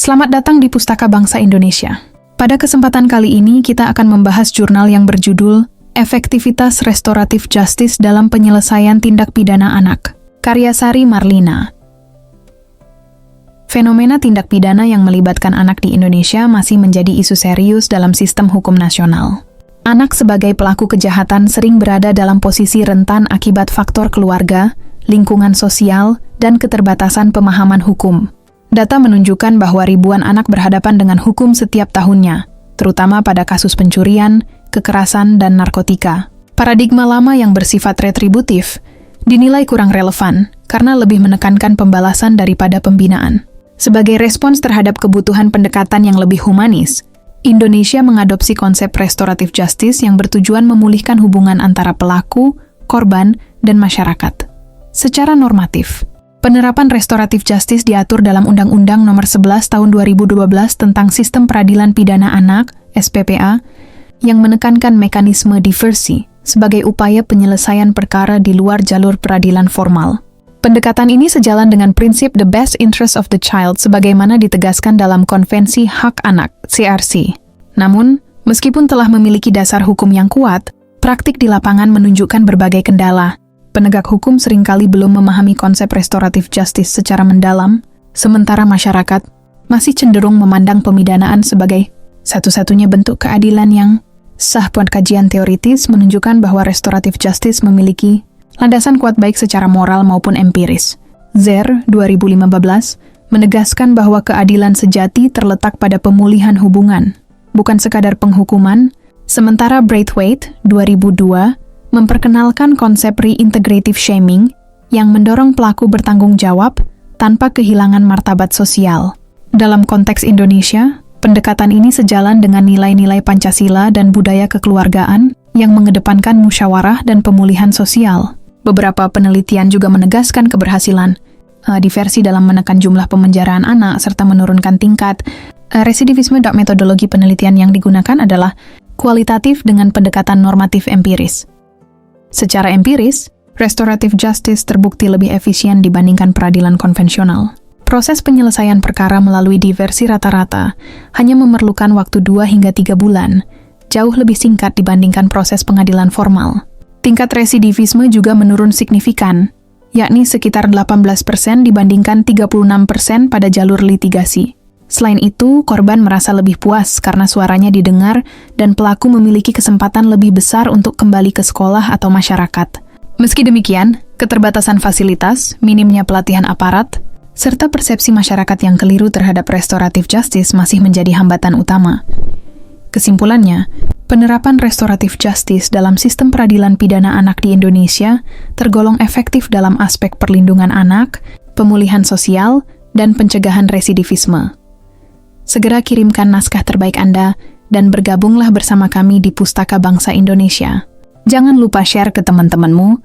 Selamat datang di Pustaka Bangsa Indonesia. Pada kesempatan kali ini kita akan membahas jurnal yang berjudul Efektivitas Restoratif Justice dalam Penyelesaian Tindak Pidana Anak, karya Sari Marlina. Fenomena tindak pidana yang melibatkan anak di Indonesia masih menjadi isu serius dalam sistem hukum nasional. Anak sebagai pelaku kejahatan sering berada dalam posisi rentan akibat faktor keluarga, lingkungan sosial, dan keterbatasan pemahaman hukum. Data menunjukkan bahwa ribuan anak berhadapan dengan hukum setiap tahunnya, terutama pada kasus pencurian, kekerasan, dan narkotika. Paradigma lama yang bersifat retributif dinilai kurang relevan karena lebih menekankan pembalasan daripada pembinaan. Sebagai respons terhadap kebutuhan pendekatan yang lebih humanis, Indonesia mengadopsi konsep restoratif justice yang bertujuan memulihkan hubungan antara pelaku, korban, dan masyarakat. Secara normatif, penerapan restoratif justice diatur dalam Undang-Undang Nomor 11 Tahun 2012 tentang Sistem Peradilan Pidana Anak (SPPA) yang menekankan mekanisme diversi sebagai upaya penyelesaian perkara di luar jalur peradilan formal. Pendekatan ini sejalan dengan prinsip the best interest of the child sebagaimana ditegaskan dalam Konvensi Hak Anak (CRC). Namun, meskipun telah memiliki dasar hukum yang kuat, praktik di lapangan menunjukkan berbagai kendala. Penegak hukum seringkali belum memahami konsep restoratif justice secara mendalam, sementara masyarakat masih cenderung memandang pemidanaan sebagai satu-satunya bentuk keadilan yang sah. Kajian teoritis menunjukkan bahwa restoratif justice memiliki landasan kuat baik secara moral maupun empiris. Zer, 2015, menegaskan bahwa keadilan sejati terletak pada pemulihan hubungan, bukan sekadar penghukuman, sementara Braithwaite, 2002, memperkenalkan konsep reintegrative shaming yang mendorong pelaku bertanggung jawab tanpa kehilangan martabat sosial. Dalam konteks Indonesia, pendekatan ini sejalan dengan nilai-nilai Pancasila dan budaya kekeluargaan yang mengedepankan musyawarah dan pemulihan sosial. Beberapa penelitian juga menegaskan keberhasilan diversi dalam menekan jumlah pemenjaraan anak serta menurunkan tingkat residivisme. Metodologi penelitian yang digunakan adalah kualitatif dengan pendekatan normatif empiris. Secara empiris, restoratif justice terbukti lebih efisien dibandingkan peradilan konvensional. Proses penyelesaian perkara melalui diversi rata-rata hanya memerlukan waktu 2 hingga 3 bulan, jauh lebih singkat dibandingkan proses pengadilan formal. Tingkat residivisme juga menurun signifikan, yakni sekitar 18% dibandingkan 36% pada jalur litigasi. Selain itu, korban merasa lebih puas karena suaranya didengar dan pelaku memiliki kesempatan lebih besar untuk kembali ke sekolah atau masyarakat. Meski demikian, keterbatasan fasilitas, minimnya pelatihan aparat, serta persepsi masyarakat yang keliru terhadap restoratif justice masih menjadi hambatan utama. Kesimpulannya, penerapan restoratif justice dalam sistem peradilan pidana anak di Indonesia tergolong efektif dalam aspek perlindungan anak, pemulihan sosial, dan pencegahan residivisme. Segera kirimkan naskah terbaik Anda dan bergabunglah bersama kami di Pustaka Bangsa Indonesia. Jangan lupa share ke teman-temanmu